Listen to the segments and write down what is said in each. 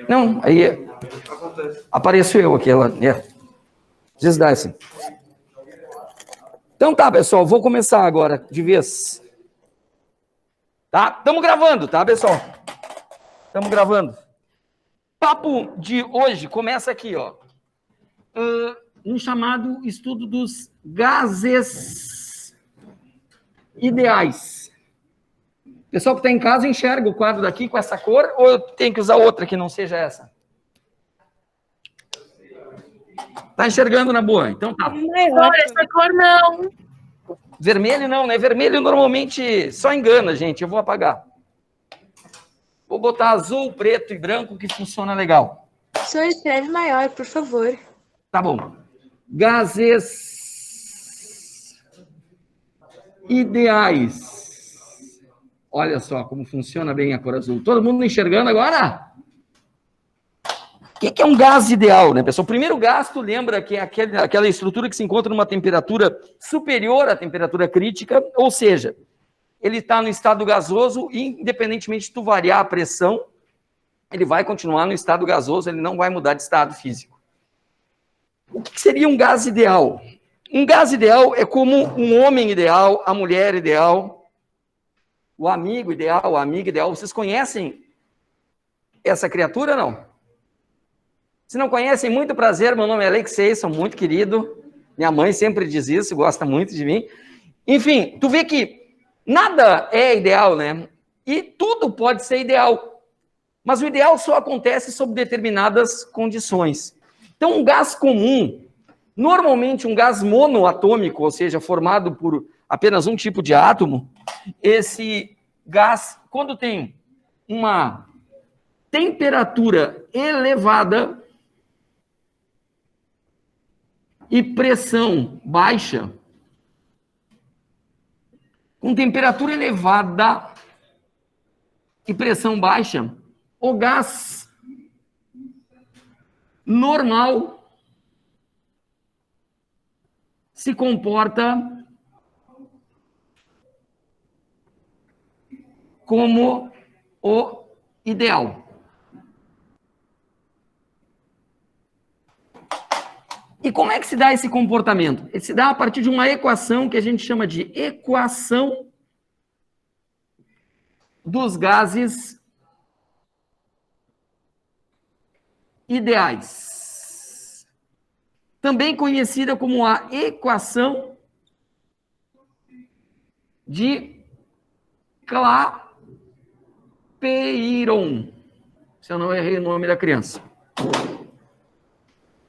Não, aí apareceu eu aqui, ela. Desdá-se. Então tá, pessoal, vou começar agora, de vez. Tá? Estamos gravando, tá, pessoal? Estamos gravando. Papo de hoje começa aqui, ó. Um chamado estudo dos gases ideais. Pessoal que está em casa enxerga o quadro daqui com essa cor, ou eu tenho que usar outra que não seja essa? Tá enxergando na boa? Então tá. Não, essa cor não. Vermelho não, né? Vermelho normalmente só engana, gente. Eu vou apagar. Vou botar azul, preto e branco que funciona legal. Só escreve maior, por favor. Tá bom. Gases ideais. Olha só como funciona bem a cor azul. Todo mundo enxergando agora? O que é um gás ideal, né, pessoal? O primeiro gás, tu lembra que é aquela estrutura que se encontra numa temperatura superior à temperatura crítica, ou seja, ele está no estado gasoso e, independentemente de tu variar a pressão, ele vai continuar no estado gasoso, ele não vai mudar de estado físico. O que seria um gás ideal? Um gás ideal é como um homem ideal, a mulher ideal, o amigo ideal, a amiga ideal. Vocês conhecem essa criatura, não? Se não conhecem, muito prazer, meu nome é Alexei, sou muito querido, minha mãe sempre diz isso, gosta muito de mim. Enfim, tu vê que nada é ideal, né? E tudo pode ser ideal, mas o ideal só acontece sob determinadas condições. Então, um gás comum, normalmente um gás monoatômico, ou seja, formado por apenas um tipo de átomo, esse gás, quando tem uma temperatura elevada e pressão baixa, com temperatura elevada e pressão baixa, o gás normal se comporta como o ideal. E como é que se dá esse comportamento? Ele se dá a partir de uma equação que a gente chama de equação dos gases ideais. Também conhecida como a equação de Clapeyron, se eu não errei o nome da criança.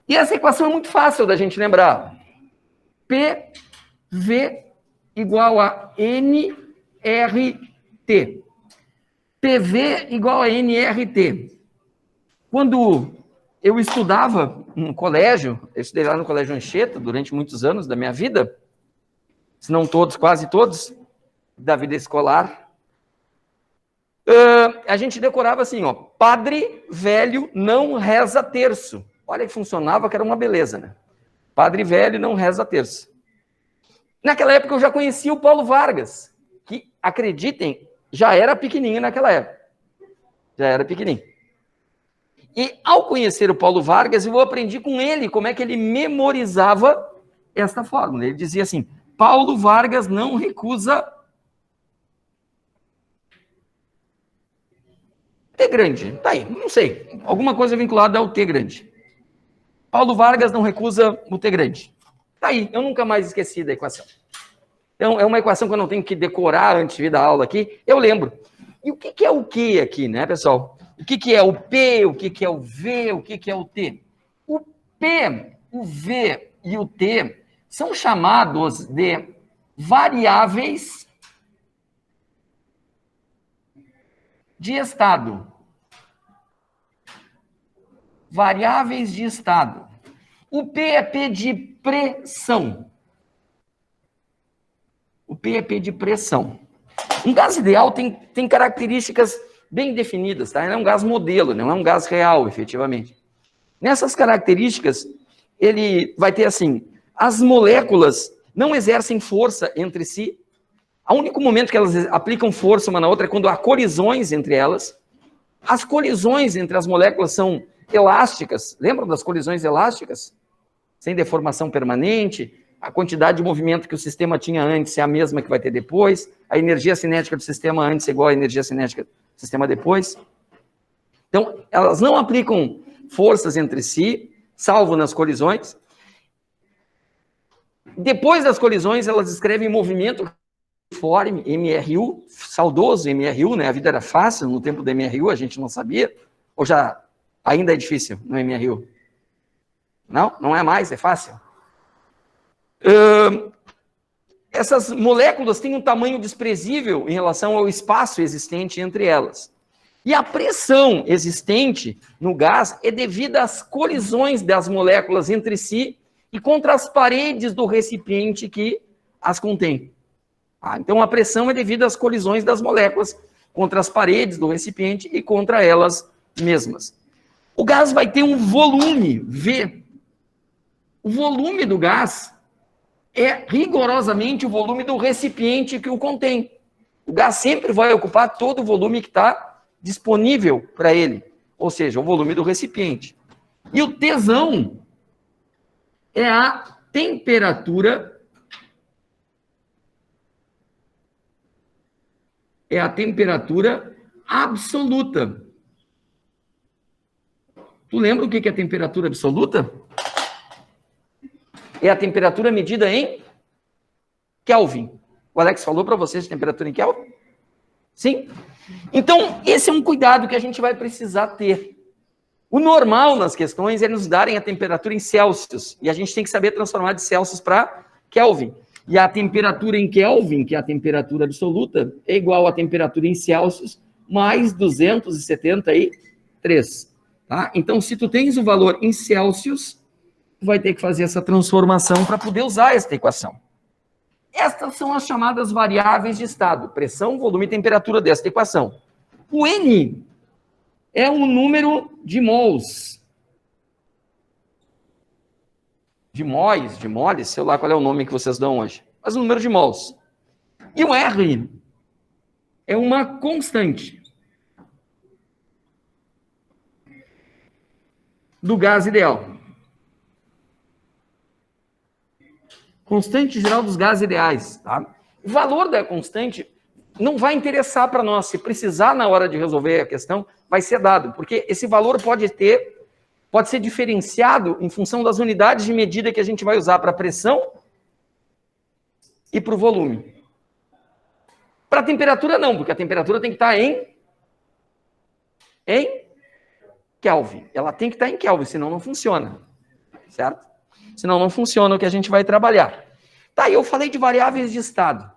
E essa equação é muito fácil da gente lembrar. PV igual a nRT. PV igual a nRT. Quando eu estudava no colégio, eu estudei lá no Colégio Anchieta durante muitos anos da minha vida, se não todos, quase todos, da vida escolar, a gente decorava assim, ó, padre velho não reza terço. Olha que funcionava, que era uma beleza, né? Padre velho não reza terço. Naquela época eu já conhecia o Paulo Vargas, que, acreditem, já era pequenininho naquela época. Já era pequenininho. E ao conhecer o Paulo Vargas, eu aprendi com ele como é que ele memorizava esta fórmula. Ele dizia assim, Paulo Vargas não recusa T grande. Tá aí, não sei. Alguma coisa vinculada ao T grande. Paulo Vargas não recusa o T grande. Tá aí, eu nunca mais esqueci da equação. Então, é uma equação que eu não tenho que decorar antes de vir da aula aqui, eu lembro. E o que é o Q aqui, né, pessoal? O que é o P, o que é o V, o que é o T? O P, o V e o T são chamados de variáveis de estado. Variáveis de estado. O P é P de pressão. O P é P de pressão. Um gás ideal tem características bem definidas, tá? Ele é um gás modelo, não é um gás real, efetivamente. Nessas características, ele vai ter assim, as moléculas não exercem força entre si, O único momento que elas aplicam força uma na outra é quando há colisões entre elas. As colisões entre as moléculas são elásticas. Lembram das colisões elásticas? Sem deformação permanente. A quantidade de movimento que o sistema tinha antes é a mesma que vai ter depois. A energia cinética do sistema antes é igual à energia cinética do sistema depois. Então, elas não aplicam forças entre si, salvo nas colisões. Depois das colisões, elas escrevem movimento uniforme, MRU, saudoso MRU, né? A vida era fácil no tempo do MRU, a gente não sabia. Ou já ainda é difícil no MRU? Não? Não é mais, é fácil. Essas moléculas têm um tamanho desprezível em relação ao espaço existente entre elas. E a pressão existente no gás é devida às colisões das moléculas entre si e contra as paredes do recipiente que as contém. Então, a pressão é devida às colisões das moléculas contra as paredes do recipiente e contra elas mesmas. O gás vai ter um volume, V. O volume do gás é rigorosamente o volume do recipiente que o contém. O gás sempre vai ocupar todo o volume que está disponível para ele, ou seja, o volume do recipiente. E o Tsão é a temperatura absoluta. Tu lembra o que é a temperatura absoluta? É a temperatura medida em Kelvin. O Alex falou para vocês de temperatura em Kelvin? Sim? Então, esse é um cuidado que a gente vai precisar ter. O normal nas questões é nos darem a temperatura em Celsius. E a gente tem que saber transformar de Celsius para Kelvin. E a temperatura em Kelvin, que é a temperatura absoluta, é igual à temperatura em Celsius mais 273. Tá? Então, se tu tens o valor em Celsius, tu vai ter que fazer essa transformação para poder usar esta equação. Estas são as chamadas variáveis de estado, pressão, volume e temperatura desta equação. O N é um número de mols. De moles, sei lá qual é o nome que vocês dão hoje. Mas o número de mols. E o R é uma constante do gás ideal. Constante geral dos gases ideais. Tá? O valor da constante não vai interessar para nós. Se precisar na hora de resolver a questão, vai ser dado. Porque esse valor pode ser diferenciado em função das unidades de medida que a gente vai usar para a pressão e para o volume. Para a temperatura, não, porque a temperatura tem que estar em Kelvin. Ela tem que estar em Kelvin, senão não funciona. Certo? Senão não funciona o que a gente vai trabalhar. Tá, eu falei de variáveis de estado.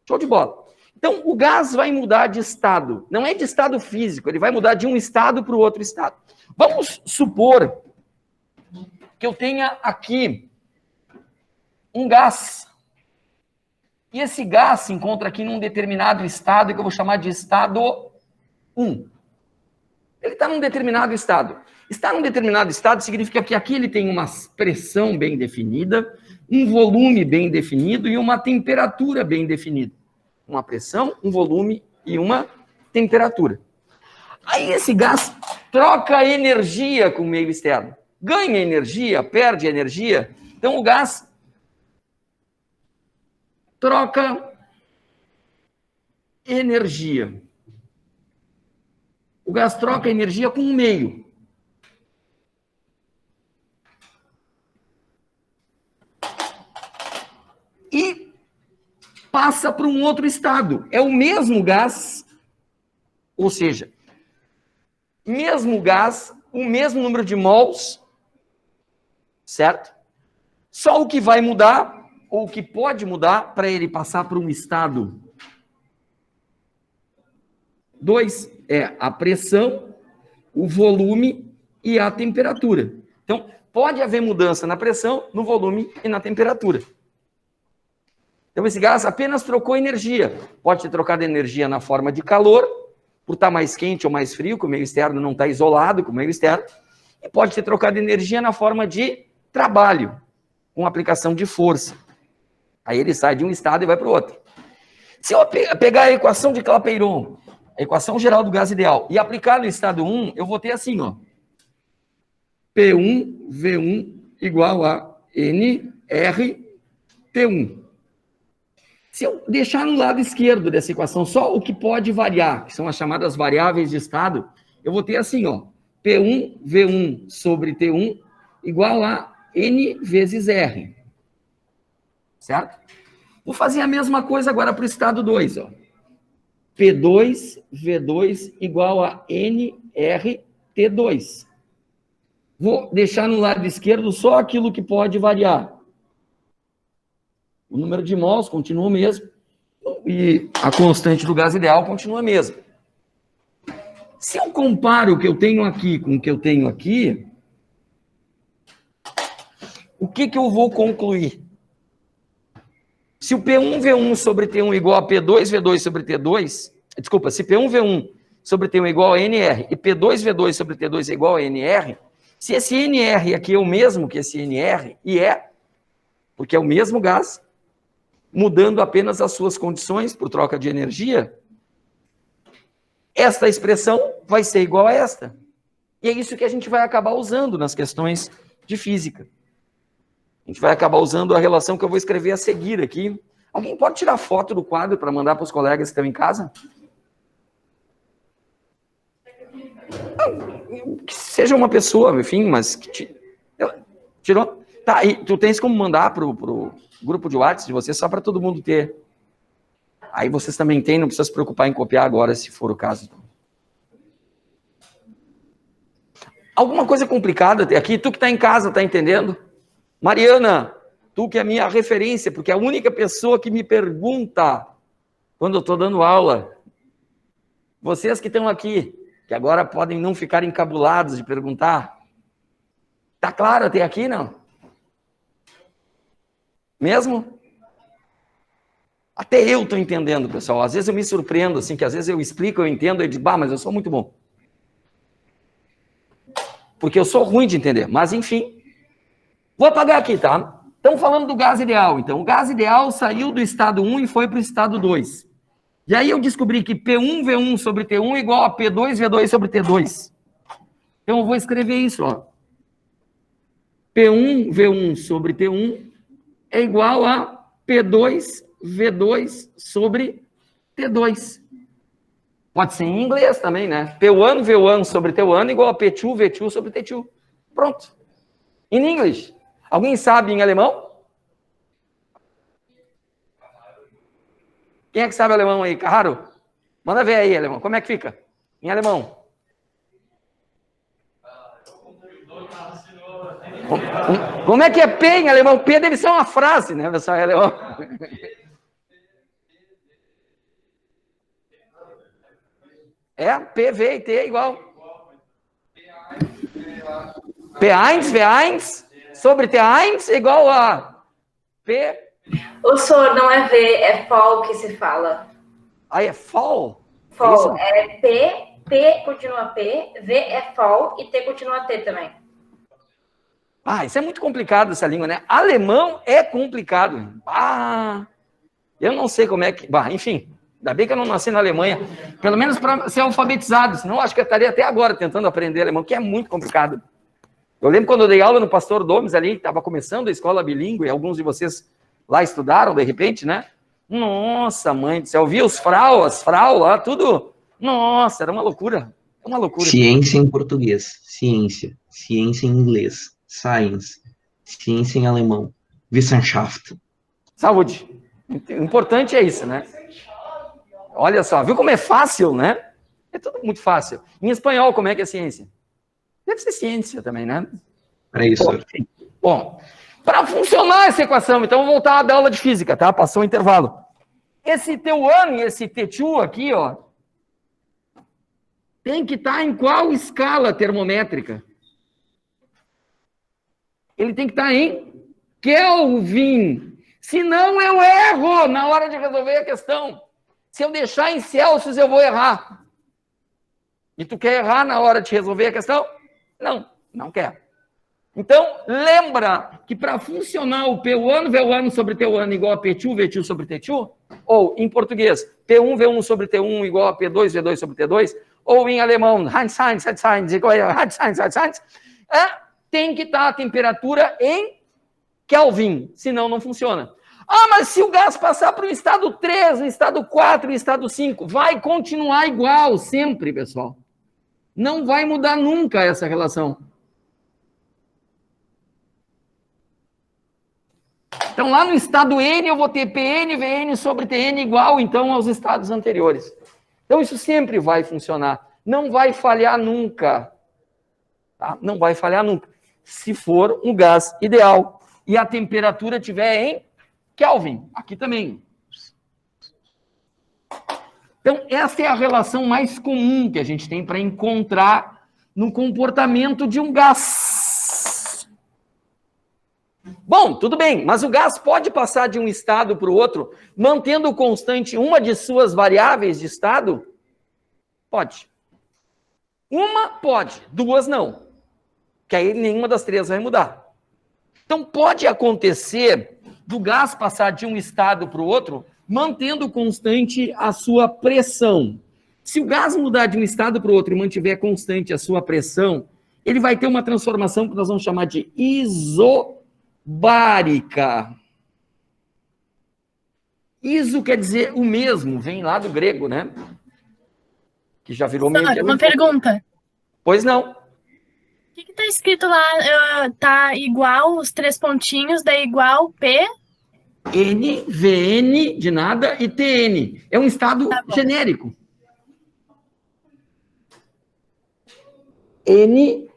Show de bola. Então, o gás vai mudar de estado. Não é de estado físico, ele vai mudar de um estado para o outro estado. Vamos supor que eu tenha aqui um gás. E esse gás se encontra aqui num determinado estado, que eu vou chamar de estado 1. Ele está num determinado estado. Estar num determinado estado significa que aqui ele tem uma pressão bem definida, um volume bem definido e uma temperatura bem definida. Uma pressão, um volume e uma temperatura. Aí esse gás troca energia com o meio externo. Ganha energia, perde energia. Então o gás troca energia. O gás troca energia com o meio. E passa para um outro estado. É o mesmo gás, ou seja, mesmo gás, o mesmo número de mols, certo? Só o que vai mudar, ou o que pode mudar, para ele passar para um estado 2, é a pressão, o volume e a temperatura. Então, pode haver mudança na pressão, no volume e na temperatura. Então, esse gás apenas trocou energia. Pode ter trocado energia na forma de calor, por estar mais quente ou mais frio, que o meio externo não está isolado com o meio externo. E pode ter trocado energia na forma de trabalho, com aplicação de força. Aí ele sai de um estado e vai para o outro. Se eu pegar a equação de Clapeyron, a equação geral do gás ideal, e aplicar no estado 1, eu vou ter assim, ó. P1, V1 igual a NR, T1. Se eu deixar no lado esquerdo dessa equação só o que pode variar, que são as chamadas variáveis de estado, eu vou ter assim, ó. P1, V1 sobre T1 igual a N vezes R. Certo? Vou fazer a mesma coisa agora para o estado 2, ó. P2, V2 igual a NR, T2. Vou deixar no lado esquerdo só aquilo que pode variar. O número de mols continua o mesmo e a constante do gás ideal continua a mesma. Se eu comparo o que eu tenho aqui com o que eu tenho aqui, o que eu vou concluir? Se o P1V1 sobre T1 igual a P2V2 sobre T2, desculpa, se P1V1 sobre T1 igual a NR e P2V2 sobre T2 é igual a NR, se esse NR aqui é o mesmo que esse NR, e é, porque é o mesmo gás, mudando apenas as suas condições por troca de energia, esta expressão vai ser igual a esta. E é isso que a gente vai acabar usando nas questões de física. A gente vai acabar usando a relação que eu vou escrever a seguir aqui. Alguém pode tirar foto do quadro para mandar para os colegas que estão em casa? Que seja uma pessoa, enfim, mas... Tirou? Tá, e tu tens como mandar para o grupo de WhatsApp de vocês, só para todo mundo ter. Aí vocês também têm, não precisa se preocupar em copiar agora, se for o caso. Alguma coisa complicada até aqui? Tu que está em casa, está entendendo? Mariana, tu que é a minha referência, porque é a única pessoa que me pergunta quando eu estou dando aula. Vocês que estão aqui, que agora podem não ficar encabulados de perguntar. Tá claro até aqui, não? Mesmo? Até eu estou entendendo, pessoal. Às vezes eu me surpreendo, assim, que às vezes eu explico, eu entendo, e digo, bah, mas eu sou muito bom. Porque eu sou ruim de entender, mas enfim. Vou apagar aqui, tá? Estamos falando do gás ideal. Então, o gás ideal saiu do estado 1 e foi para o estado 2. E aí eu descobri que P1V1 sobre T1 é igual a P2V2 sobre T2. Então, eu vou escrever isso, ó. P1V1 sobre T1 é igual a P2V2 sobre T2. Pode ser em inglês também, né? P1V1 sobre T1 igual a P2V2 sobre T2. Pronto. In English. Alguém sabe em alemão? Quem é que sabe alemão aí? Carraro? Manda ver aí, alemão. Como é que fica? Em alemão. Como é que é P em alemão? P deve ser uma frase, né, pessoal? Em alemão. É, P, V e T é igual. P1, V1 sobre T1 é igual a P... O senhor não é V, é fall que se fala. Aí é fall? Fall, é P, P continua P, V é fall e T continua T também. Ah, isso é muito complicado, essa língua, né? Alemão é complicado. Ah, eu não sei como é que... Bah, enfim, ainda bem que eu não nasci na Alemanha. Pelo menos para ser alfabetizado, senão acho que eu estaria até agora tentando aprender alemão, que é muito complicado. Eu lembro quando eu dei aula no Pastor Domes ali, estava começando a escola bilíngue, e alguns de vocês lá estudaram, de repente, né? Nossa, mãe do céu, eu vi os as frau lá, tudo. Nossa, era uma loucura. Uma loucura. Ciência em português, ciência. Ciência em inglês, science. Ciência em alemão, Wissenschaft. Saúde. O importante é isso, né? Olha só, viu como é fácil, né? É tudo muito fácil. Em espanhol, como é que é ciência? Deve ser ciência também, né? Para isso. Bom, para funcionar essa equação, então, vou voltar da aula de física, tá? Passou o intervalo. Esse T1 e esse T2 aqui, ó, tem que estar em qual escala termométrica? Ele tem que estar em Kelvin. Senão eu erro na hora de resolver a questão. Se eu deixar em Celsius, eu vou errar. E tu quer errar na hora de resolver a questão? Não, não quero. Então, lembra que para funcionar o P1, V1 sobre T1 igual a P2, V2 sobre T2, Ou, em português, P1, V1 sobre T1 igual a P2, V2 sobre T2. Ou, em alemão, tem que estar a temperatura em Kelvin, senão não funciona. Ah, mas se o gás passar para o estado 3, o estado 4, o estado 5, vai continuar igual sempre, pessoal. Não vai mudar nunca essa relação. Então, lá no estado N, eu vou ter Pn, Vn sobre Tn igual, então, aos estados anteriores. Então, isso sempre vai funcionar. Não vai falhar nunca. Tá? Não vai falhar nunca. Se for um gás ideal e a temperatura estiver em Kelvin. Aqui também. Então, essa é a relação mais comum que a gente tem para encontrar no comportamento de um gás. Bom, tudo bem, mas o gás pode passar de um estado para o outro, mantendo constante uma de suas variáveis de estado? Pode. Uma pode, duas não. Que aí nenhuma das três vai mudar. Então, pode acontecer do gás passar de um estado para o outro, mantendo constante a sua pressão. Se o gás mudar de um estado para o outro e mantiver constante a sua pressão, ele vai ter uma transformação que nós vamos chamar de isobárica. Iso quer dizer o mesmo, vem lá do grego, né? Que já virou meio... Uma pergunta. Pois não. O que está escrito lá? Tá igual os 3 pontinhos, daí igual P... N, Vn de nada e Tn. É um estado genérico. N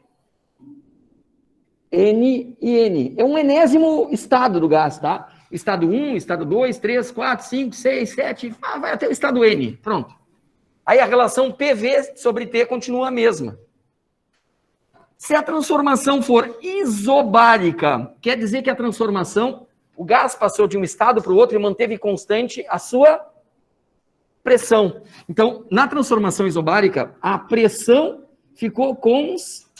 e N. É um enésimo estado do gás, tá? Estado 1, estado 2, 3, 4, 5, 6, 7, vai até o estado N. Pronto. Aí a relação PV sobre T continua a mesma. Se a transformação for isobárica, quer dizer que a transformação, o gás passou de um estado para o outro e manteve constante a sua pressão. Então, na transformação isobárica, a pressão ficou constante.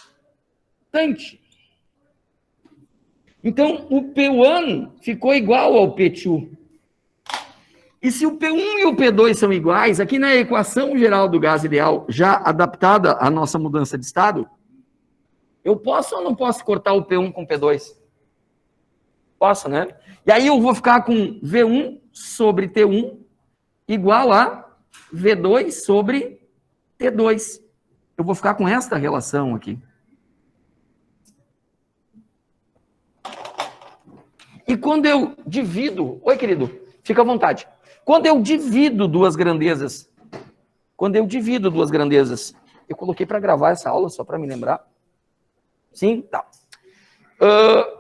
Então, o P1 ficou igual ao P2. E se o P1 e o P2 são iguais, aqui na equação geral do gás ideal, já adaptada à nossa mudança de estado, eu posso ou não posso cortar o P1 com o P2? Posso, né? E aí eu vou ficar com V1 sobre T1 igual a V2 sobre T2. Eu vou ficar com esta relação aqui. E quando eu divido... Oi, querido, fica à vontade. Quando eu divido duas grandezas, eu coloquei para gravar essa aula, só para me lembrar. Sim? Tá.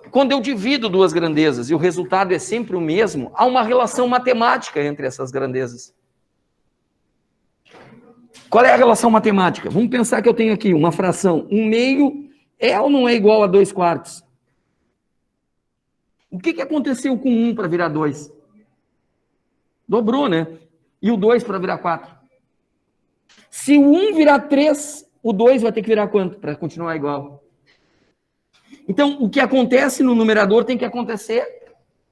Quando eu divido duas grandezas e o resultado é sempre o mesmo, há uma relação matemática entre essas grandezas. Qual é a relação matemática? Vamos pensar que eu tenho aqui uma fração. 1/2 é ou não é igual a 2/4? O que aconteceu com 1 para virar 2? Dobrou, né? E o 2 para virar 4? Se o 1 virar 3, o 2 vai ter que virar quanto para continuar igual? Então, o que acontece no numerador tem que acontecer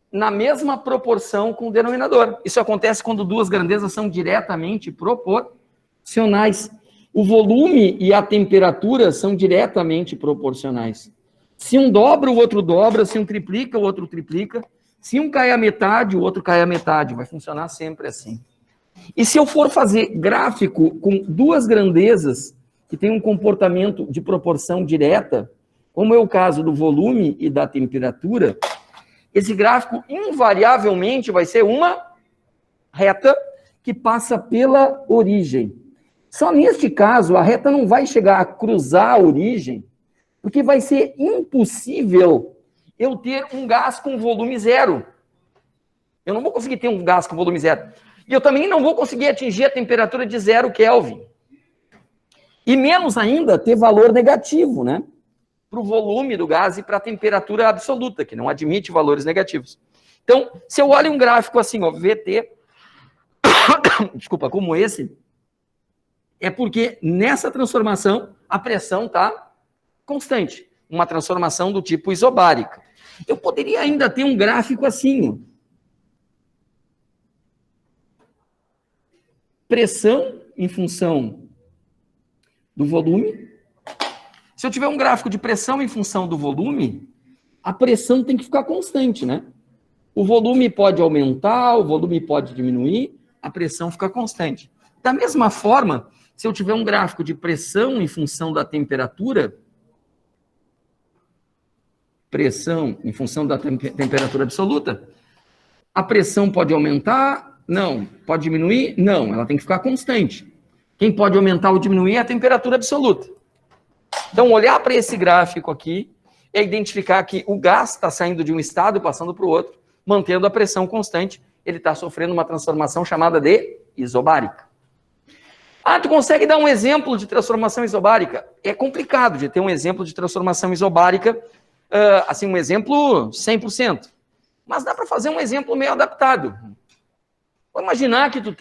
na mesma proporção com o denominador. Isso acontece quando duas grandezas são diretamente proporcionais. O volume e a temperatura são diretamente proporcionais. Se um dobra, o outro dobra. Se um triplica, o outro triplica. Se um cai a metade, o outro cai a metade. Vai funcionar sempre assim. E se eu for fazer gráfico com duas grandezas que têm um comportamento de proporção direta, como é o caso do volume e da temperatura, esse gráfico invariavelmente vai ser uma reta que passa pela origem. Só neste caso, a reta não vai chegar a cruzar a origem, porque vai ser impossível eu ter um gás com volume zero. Eu não vou conseguir ter um gás com volume zero. E eu também não vou conseguir atingir a temperatura de 0 Kelvin. E menos ainda ter valor negativo, né? Para o volume do gás e para a temperatura absoluta, que não admite valores negativos. Então, se eu olho um gráfico assim, ó, VT, desculpa, como esse, é porque nessa transformação a pressão está constante. Uma transformação do tipo isobárica. Eu poderia ainda ter um gráfico assim, ó. pressão em função do volume. Se eu tiver um gráfico de pressão em função do volume, a pressão tem que ficar constante, né? O volume pode aumentar, o volume pode diminuir, a pressão fica constante. Da mesma forma, se eu tiver um gráfico de pressão em função da temperatura, pressão em função da temperatura absoluta, a pressão pode aumentar? Não. Pode diminuir? Não. Ela tem que ficar constante. Quem pode aumentar ou diminuir é a temperatura absoluta. Então, olhar para esse gráfico aqui é identificar que o gás está saindo de um estado e passando para o outro, mantendo a pressão constante. Ele está sofrendo uma transformação chamada de isobárica. Ah, tu consegue dar um exemplo de transformação isobárica? É complicado de ter um exemplo de transformação isobárica, assim, um exemplo 100%. Mas dá para fazer um exemplo meio adaptado. Vou imaginar que tu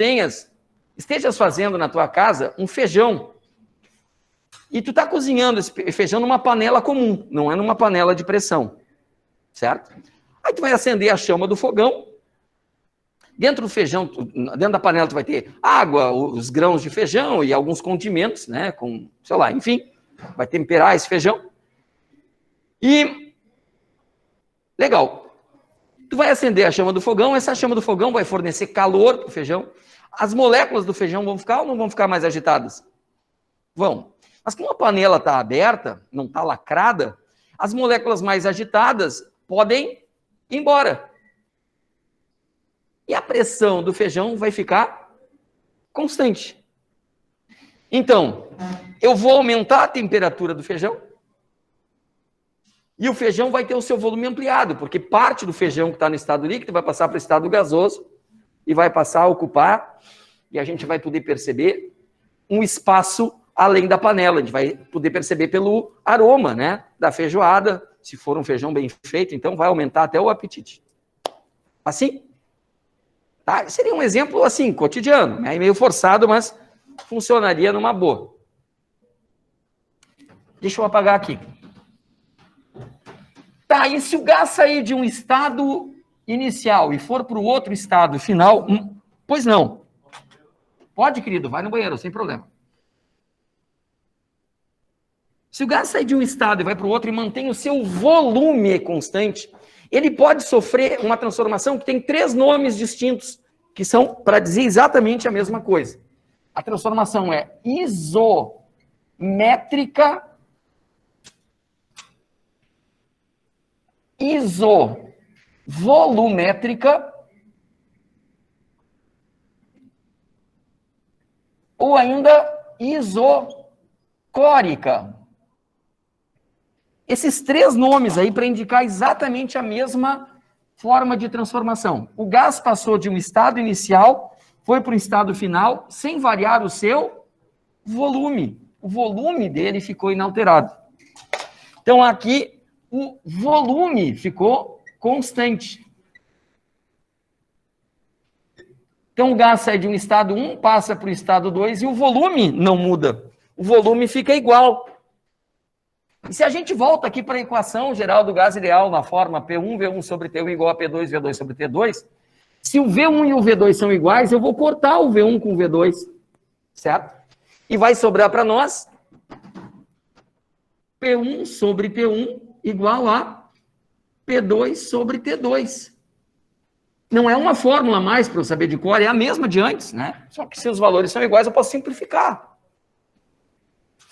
estejas fazendo na tua casa um feijão. E tu está cozinhando esse feijão numa panela comum, não é numa panela de pressão. Certo? Aí tu vai acender a chama do fogão. Dentro do feijão, dentro da panela tu vai ter água, os grãos de feijão e alguns condimentos, né? Com, sei lá, enfim, vai temperar esse feijão. E, legal, tu vai acender a chama do fogão, essa chama do fogão vai fornecer calor para o feijão. As moléculas do feijão vão ficar ou não vão ficar mais agitadas? Vão. Mas como a panela está aberta, não está lacrada, as moléculas mais agitadas podem ir embora. E a pressão do feijão vai ficar constante. Então, eu vou aumentar a temperatura do feijão e o feijão vai ter o seu volume ampliado, porque parte do feijão que está no estado líquido vai passar para o estado gasoso e vai passar a ocupar, e a gente vai poder perceber um espaço além da panela. A gente vai poder perceber pelo aroma, né, da feijoada. Se for um feijão bem feito, então vai aumentar até o apetite. Assim? Tá? Seria um exemplo, assim, cotidiano, né? Meio forçado, mas funcionaria numa boa. Deixa eu apagar aqui. Tá, e se o gás sair de um estado inicial e for para o outro estado final? Pois não. Pode, querido, vai no banheiro, sem problema. Se o gás sair de um estado e vai para o outro e mantém o seu volume constante, ele pode sofrer uma transformação que tem 3 nomes distintos, que são para dizer exatamente a mesma coisa. A transformação é isométrica, isovolumétrica ou ainda isocórica. Esses 3 nomes aí para indicar exatamente a mesma forma de transformação. O gás passou de um estado inicial, foi para o estado final, sem variar o seu volume. O volume dele ficou inalterado. Então, aqui, o volume ficou constante. Então, o gás sai de um estado 1, passa para o estado 2 e o volume não muda. O volume fica igual. E se a gente volta aqui para a equação geral do gás ideal na forma P1V1 sobre T1 igual a P2V2 sobre T2, se o V1 e o V2 são iguais, eu vou cortar o V1 com o V2, certo? E vai sobrar para nós P1 sobre T1 igual a P2 sobre T2. Não é uma fórmula a mais para eu saber de cor, é a mesma de antes, né? Só que se os valores são iguais, eu posso simplificar.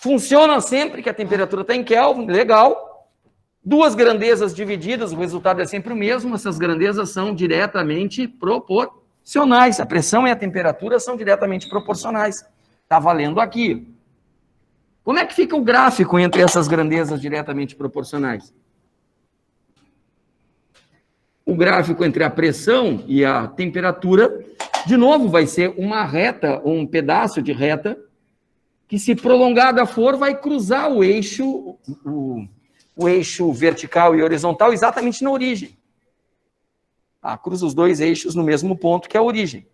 Funciona sempre que a temperatura está em Kelvin, legal. 2 grandezas divididas, o resultado é sempre o mesmo. Essas grandezas são diretamente proporcionais. A pressão e a temperatura são diretamente proporcionais. Está valendo aqui. Como é que fica o gráfico entre essas grandezas diretamente proporcionais? O gráfico entre a pressão e a temperatura, de novo, vai ser uma reta, um pedaço de reta, que se prolongada for, vai cruzar o eixo vertical e horizontal exatamente na origem. Tá? Cruza os 2 eixos no mesmo ponto que é a origem.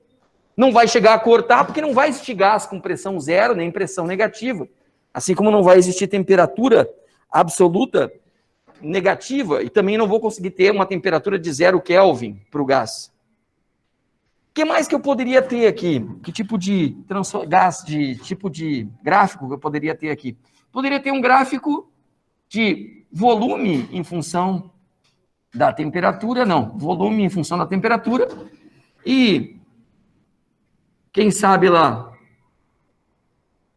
Não vai chegar a cortar, porque não vai existir gás com pressão zero, nem pressão negativa. Assim como não vai existir temperatura absoluta negativa, e também não vou conseguir ter uma temperatura de 0 Kelvin para o gás. que mais que eu poderia ter aqui? Que tipo de tipo de gráfico que eu poderia ter aqui? Poderia ter um gráfico de volume em função da temperatura, não, volume em função da temperatura, e, quem sabe lá,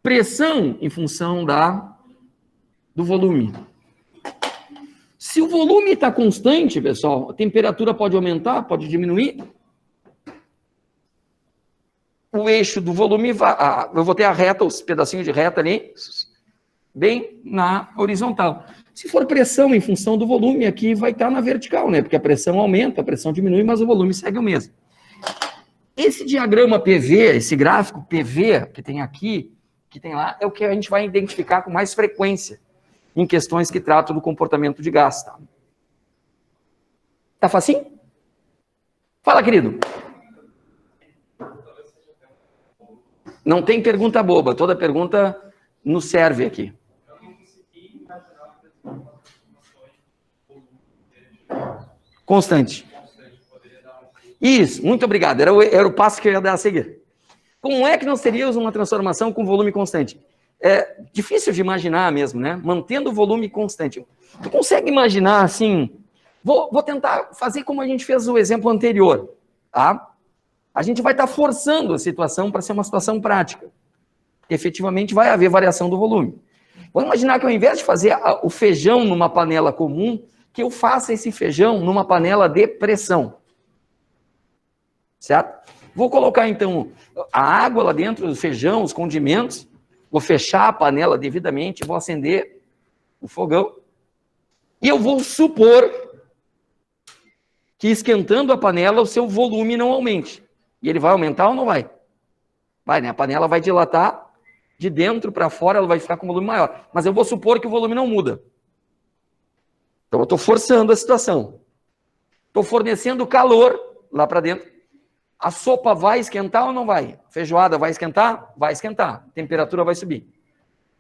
pressão em função do volume. Se o volume está constante, pessoal, a temperatura pode aumentar, pode diminuir. O eixo do volume, eu vou ter a reta, os pedacinhos de reta ali, bem na horizontal. Se for pressão em função do volume, aqui vai estar na vertical, né? Porque a pressão aumenta, a pressão diminui, mas o volume segue o mesmo. Esse diagrama PV, esse gráfico PV que tem aqui, que tem lá, é o que a gente vai identificar com mais frequência em questões que tratam do comportamento de gás. Tá facinho? Fala, querido. Não tem pergunta boba, toda pergunta nos serve aqui. Constante. Isso, muito obrigado. Era o passo que eu ia dar a seguir. Como é que nós teríamos uma transformação com volume constante? É difícil de imaginar mesmo, né? Mantendo o volume constante. Tu consegue imaginar assim? Vou tentar fazer como a gente fez o exemplo anterior, tá? A gente vai estar forçando a situação para ser uma situação prática. Efetivamente vai haver variação do volume. Vamos imaginar que ao invés de fazer o feijão numa panela comum, que eu faça esse feijão numa panela de pressão. Certo? Vou colocar, então, a água lá dentro do feijão, os condimentos, vou fechar a panela devidamente, vou acender o fogão, e eu vou supor que esquentando a panela, o seu volume não aumente. E ele vai aumentar ou não vai? Vai, né? A panela vai dilatar, de dentro para fora, ela vai ficar com volume maior. Mas eu vou supor que o volume não muda. Então, eu estou forçando a situação. Estou fornecendo calor lá para dentro. A sopa vai esquentar ou não vai? A feijoada vai esquentar? Vai esquentar. A temperatura vai subir.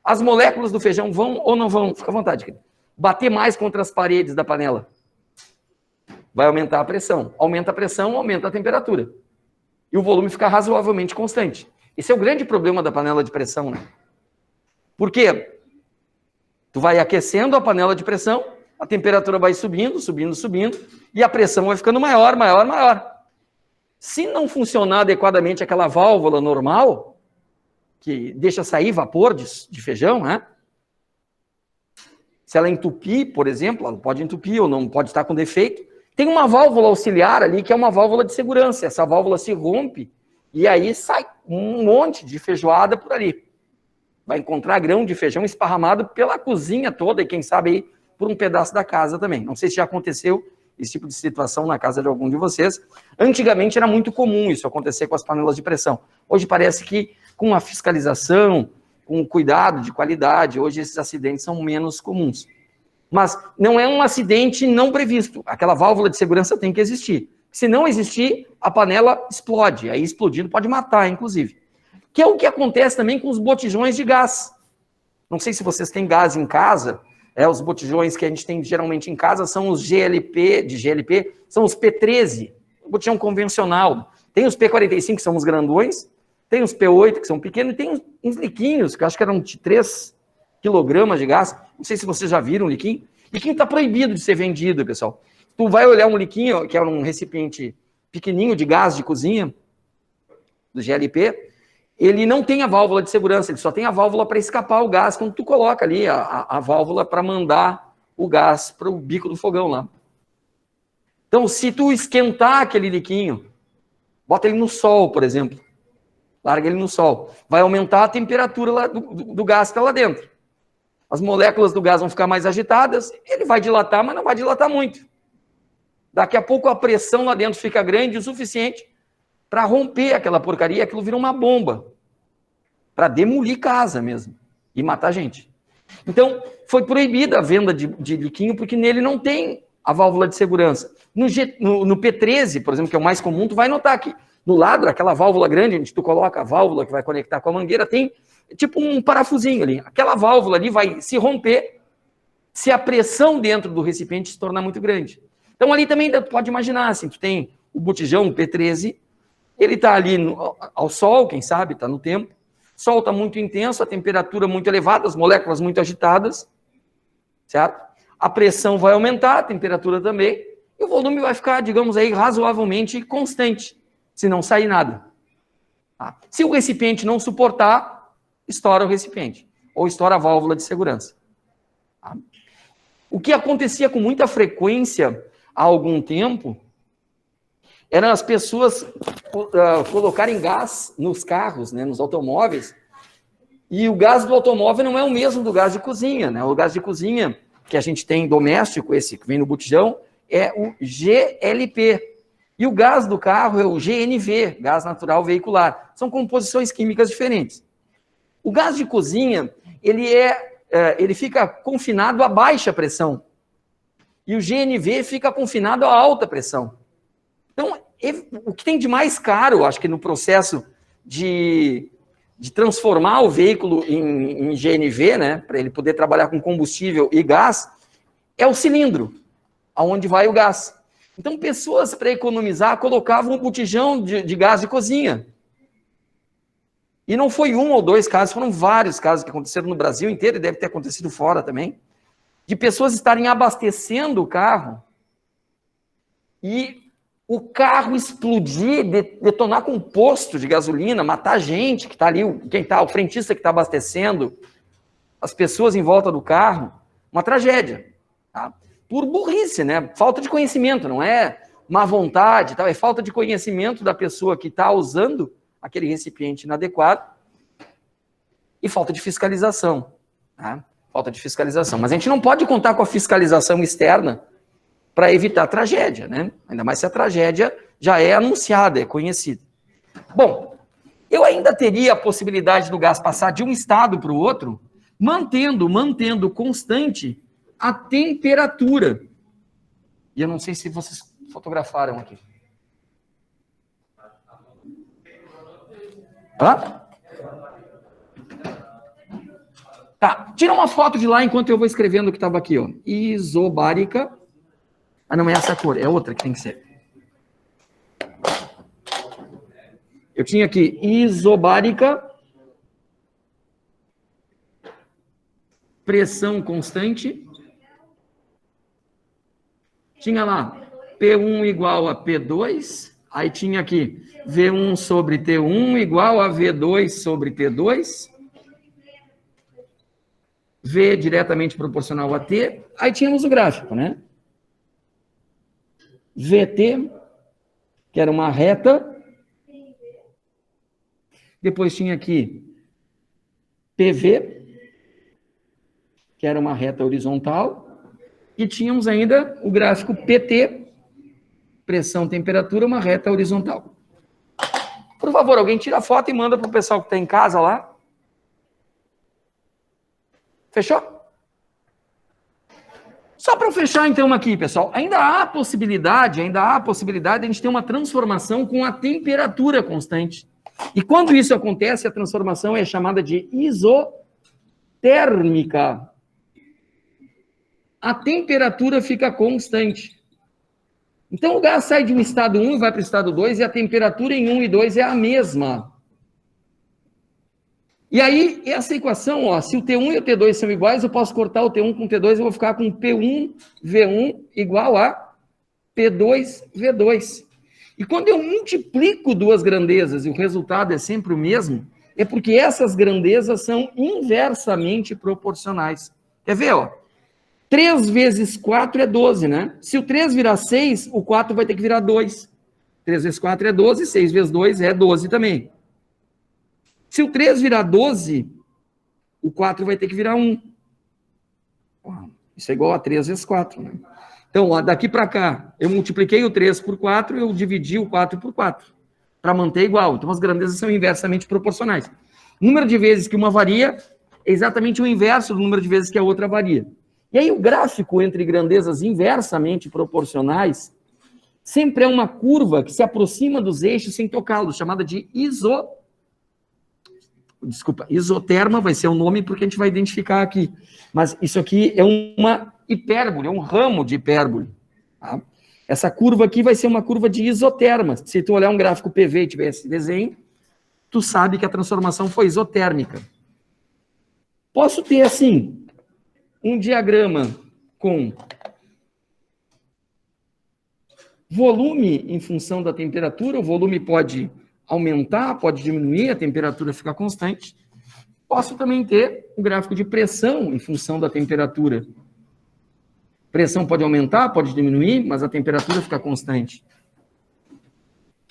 As moléculas do feijão vão ou não vão? Fica à vontade, querido. Bater mais contra as paredes da panela. Vai aumentar a pressão. Aumenta a pressão, aumenta a temperatura. E o volume fica razoavelmente constante. Esse é o grande problema da panela de pressão, né? Por quê? Tu vai aquecendo a panela de pressão, a temperatura vai subindo, subindo, subindo, e a pressão vai ficando maior, maior, maior. Se não funcionar adequadamente aquela válvula normal, que deixa sair vapor de feijão, né? Se ela entupir, por exemplo, ela pode entupir ou não pode estar com defeito, tem uma válvula auxiliar ali, que é uma válvula de segurança. Essa válvula se rompe, e aí sai um monte de feijoada por ali. Vai encontrar grão de feijão esparramado pela cozinha toda, e quem sabe aí por um pedaço da casa também. Não sei se já aconteceu esse tipo de situação na casa de algum de vocês. Antigamente era muito comum isso acontecer com as panelas de pressão. Hoje parece que com a fiscalização, com o cuidado de qualidade, hoje esses acidentes são menos comuns. Mas não é um acidente não previsto. Aquela válvula de segurança tem que existir. Se não existir, a panela explode. Aí explodindo pode matar, inclusive. Que é o que acontece também com os botijões de gás. Não sei se vocês têm gás em casa. Os botijões que a gente tem geralmente em casa são os GLP, são os P13, botijão convencional. Tem os P45, que são os grandões, tem os P8, que são pequenos, e tem uns liquinhos, que eu acho que eram de 3 quilogramas de gás. Não sei se vocês já viram um liquinho. Liquinho está proibido de ser vendido, pessoal. Tu vai olhar um liquinho, que é um recipiente pequenininho de gás de cozinha, do GLP, ele não tem a válvula de segurança, ele só tem a válvula para escapar o gás, quando tu coloca ali a válvula para mandar o gás para o bico do fogão lá. Então, se tu esquentar aquele liquinho, bota ele no sol, por exemplo, larga ele no sol, vai aumentar a temperatura lá do gás que está lá dentro. As moléculas do gás vão ficar mais agitadas, ele vai dilatar, mas não vai dilatar muito. Daqui a pouco a pressão lá dentro fica grande o suficiente para romper aquela porcaria, aquilo vira uma bomba, para demolir casa mesmo, e matar gente. Então, foi proibida a venda de liquinho, porque nele não tem a válvula de segurança. No P13, por exemplo, que é o mais comum, tu vai notar que no lado, aquela válvula grande, onde tu coloca a válvula que vai conectar com a mangueira, tem tipo um parafusinho ali. Aquela válvula ali vai se romper se a pressão dentro do recipiente se tornar muito grande. Então, ali também tu pode imaginar, assim, tu tem o botijão, o P13, Ele está ali ao sol, quem sabe, está no tempo. O sol está muito intenso, a temperatura muito elevada, as moléculas muito agitadas, certo? A pressão vai aumentar, a temperatura também, e o volume vai ficar, digamos aí, razoavelmente constante, se não sair nada. Tá? Se o recipiente não suportar, estoura o recipiente, ou estoura a válvula de segurança. Tá? O que acontecia com muita frequência há algum tempo eram as pessoas colocarem gás nos carros, né, nos automóveis, e o gás do automóvel não é o mesmo do gás de cozinha, né? O gás de cozinha que a gente tem doméstico, esse que vem no botijão, é o GLP. E o gás do carro é o GNV, gás natural veicular. São composições químicas diferentes. O gás de cozinha, ele fica confinado a baixa pressão. E o GNV fica confinado a alta pressão. Então, o que tem de mais caro, acho que no processo de transformar o veículo em GNV, né, para ele poder trabalhar com combustível e gás, é o cilindro, aonde vai o gás. Então, pessoas, para economizar, colocavam um botijão de gás de cozinha. E não foi um ou dois casos, foram vários casos que aconteceram no Brasil inteiro, e deve ter acontecido fora também, de pessoas estarem abastecendo o carro e o carro explodir, detonar com um posto de gasolina, matar gente que está ali, o frentista que está abastecendo, as pessoas em volta do carro, uma tragédia. Tá? Por burrice, né? Falta de conhecimento, não é má vontade, tá? É falta de conhecimento da pessoa que está usando aquele recipiente inadequado e falta de fiscalização. Tá? Falta de fiscalização. Mas a gente não pode contar com a fiscalização externa para evitar tragédia, né? Ainda mais se a tragédia já é anunciada, é conhecida. Bom, eu ainda teria a possibilidade do gás passar de um estado para o outro, mantendo constante a temperatura. E eu não sei se vocês fotografaram aqui. Hã? Tá, tira uma foto de lá enquanto eu vou escrevendo o que estava aqui, ó. Isobárica. Ah, não é essa cor, é outra que tem que ser. Eu tinha aqui isobárica, pressão constante. Tinha lá P1 igual a P2, aí tinha aqui V1 sobre T1 igual a V2 sobre T2, V diretamente proporcional a T, aí tínhamos o gráfico, né? VT, que era uma reta, depois tinha aqui PV, que era uma reta horizontal, e tínhamos ainda o gráfico PT, pressão, temperatura, uma reta horizontal. Por favor, alguém tira a foto e manda para o pessoal que está em casa lá. Fechou? Só para fechar então aqui, pessoal, ainda há possibilidade de a gente ter uma transformação com a temperatura constante. E quando isso acontece, a transformação é chamada de isotérmica. A temperatura fica constante. Então o gás sai de um estado 1 e vai para o estado 2 e a temperatura em 1 e 2 é a mesma. E aí, essa equação, ó, se o T1 e o T2 são iguais, eu posso cortar o T1 com o T2, eu vou ficar com P1, V1 igual a P2, V2. E quando eu multiplico duas grandezas e o resultado é sempre o mesmo, é porque essas grandezas são inversamente proporcionais. Quer ver, ó? 3 vezes 4 é 12, né? Se o 3 virar 6, o 4 vai ter que virar 2. 3 vezes 4 é 12, 6 vezes 2 é 12 também. Se o 3 virar 12, o 4 vai ter que virar 1. Isso é igual a 3 vezes 4, né? Então, ó, daqui para cá, eu multipliquei o 3 por 4, eu dividi o 4 por 4, para manter igual. Então, as grandezas são inversamente proporcionais. O número de vezes que uma varia é exatamente o inverso do número de vezes que a outra varia. E aí, o gráfico entre grandezas inversamente proporcionais sempre é uma curva que se aproxima dos eixos sem tocá-los, chamada de isoterma vai ser o nome porque a gente vai identificar aqui. Mas isso aqui é uma hipérbole, é um ramo de hipérbole. Tá? Essa curva aqui vai ser uma curva de isoterma. Se tu olhar um gráfico PV e tiver esse desenho, tu sabe que a transformação foi isotérmica. Posso ter, assim, um diagrama com volume em função da temperatura. O volume pode aumentar, pode diminuir, a temperatura fica constante. Posso também ter um gráfico de pressão em função da temperatura. Pressão pode aumentar, pode diminuir, mas a temperatura fica constante.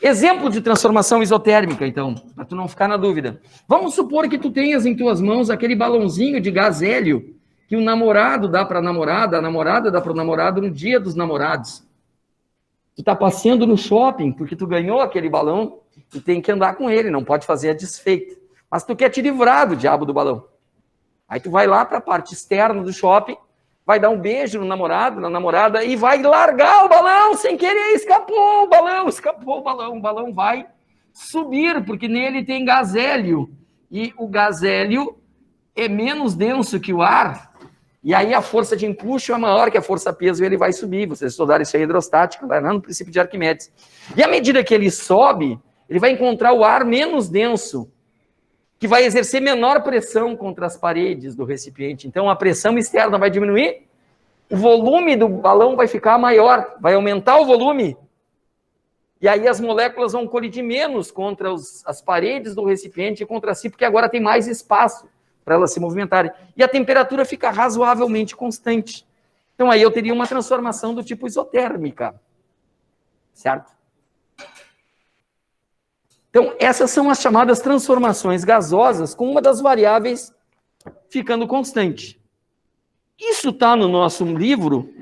Exemplo de transformação isotérmica, então, para tu não ficar na dúvida. Vamos supor que tu tenhas em tuas mãos aquele balãozinho de gás hélio que o namorado dá para a namorada dá para o namorado no dia dos namorados. Tu tá passeando no shopping porque tu ganhou aquele balão, tu tem que andar com ele, não pode fazer a desfeita. Mas tu quer te livrar do diabo do balão. Aí tu vai lá para a parte externa do shopping, vai dar um beijo no namorado, na namorada, e vai largar o balão sem querer, escapou o balão vai subir, porque nele tem gás hélio, e o gás hélio é menos denso que o ar, e aí a força de empuxo é maior que a força-peso, e ele vai subir. Vocês estudaram isso aí, hidrostática, lá no princípio de Arquimedes. E à medida que ele sobe, ele vai encontrar o ar menos denso, que vai exercer menor pressão contra as paredes do recipiente. Então, a pressão externa vai diminuir, o volume do balão vai ficar maior, vai aumentar o volume, e aí as moléculas vão colidir menos contra as paredes do recipiente e contra si, porque agora tem mais espaço para elas se movimentarem. E a temperatura fica razoavelmente constante. Então, aí eu teria uma transformação do tipo isotérmica. Certo? Então, essas são as chamadas transformações gasosas, com uma das variáveis ficando constante. Isso está no nosso livro,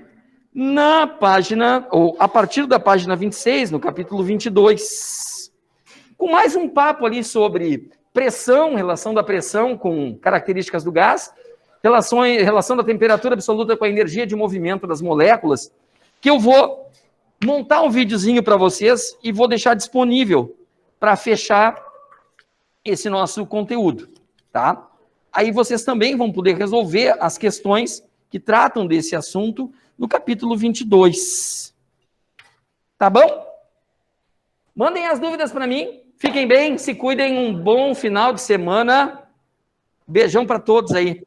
na página, ou a partir da página 26, no capítulo 22, com mais um papo ali sobre pressão, relação da pressão com características do gás, relação da temperatura absoluta com a energia de movimento das moléculas, que eu vou montar um videozinho para vocês e vou deixar disponível para fechar esse nosso conteúdo, tá? Aí vocês também vão poder resolver as questões que tratam desse assunto no capítulo 22. Tá bom? Mandem as dúvidas para mim. Fiquem bem, se cuidem, um bom final de semana. Beijão para todos aí.